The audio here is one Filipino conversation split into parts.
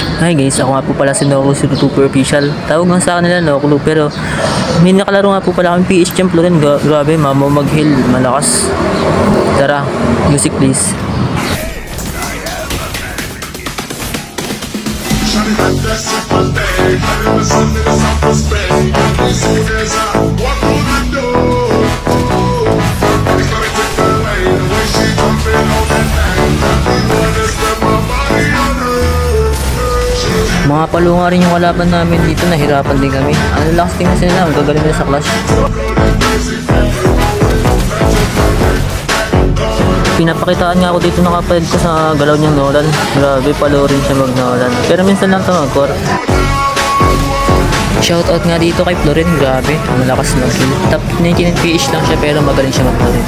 Hi guys, ako nga po pala si Noku Super Official. Tawag nga sa akin nila Noklu, pero may nakalaro nga po pala kami PH Champ rin. Grabe, mamo mag-heal, malakas. Tara, music please. Mga palo nga rin yung kalaban namin dito, nahirapan din kami. Ano lang tingin sila, ang gagaling nila sa clash. Pinapakitaan nga ako dito ng kapatid ko sa galaw niyang Nolan. Grabe, palo rin siya mag-Nolan. Pero minsan lang ito mag-core. Shoutout nga dito kay Florin, grabe, malakas mag-kill. Top 19 PH lang siya pero magaling siya mag-Florin.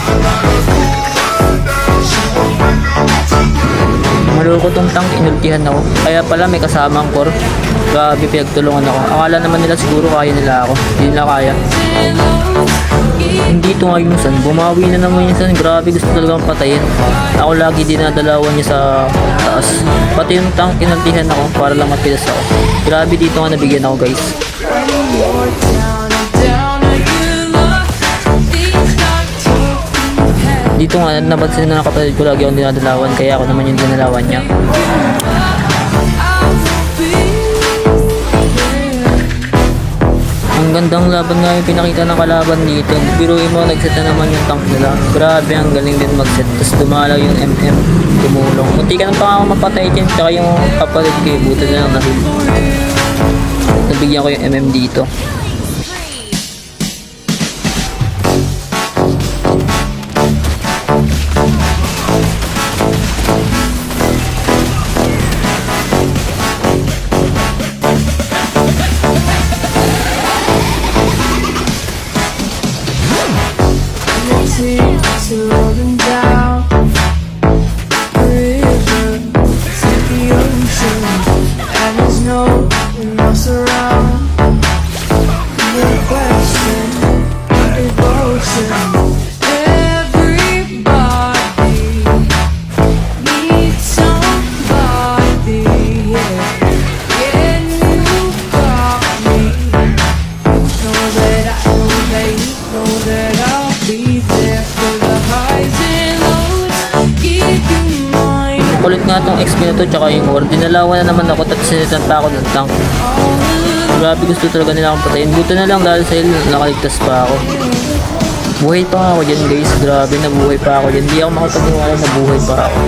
Maloko tong tank, inultihan ako. Kaya pala may kasamang core. Grabe, pinagtulungan ako. Akala naman nila siguro kaya nila ako. Hindi nila kaya. Hindi ito nga yung San. Bumawi na naman yung San. Grabe, gusto talagang patayin. Ako lagi dinadalawan niya sa taas. Pati yung tank, inultihan ako para lang mapilas ako. Grabe, dito nga nabigyan ako guys. Dito nga napansin na kapatid ko lagi akong dinadalawan, kaya ako naman yung dinalawan niya. Ang gandang laban nga yung pinakita ng kalaban dito. Biruin mo, nagset na naman yung tank nila. Grabe, ang galing din magset. Tapos dumalaw yung MM, tumulong. Munti ka nang pa ako mapatay dyan, tsaka yung kapatid ko, buta na lang nahil. Nabigyan ko yung MM dito. Rolling down the river to the ocean, and there's no one else around. No question, devotion. Everybody needs somebody. Yeah, you got me. Know that I know that you know that I'll be there. Kulit nga tong XP na to, tsaka yung war. Dinalawan na naman ako, tapos sinitan pa ako ng tank. Grabe, gusto talaga nila akong patayin. Buto na lang dahil sa nakaligtas pa ako. Buhay pa ako dyan guys, grabe, nabuhay pa ako dyan. Hindi ako makapagniwala na buhay pa ako.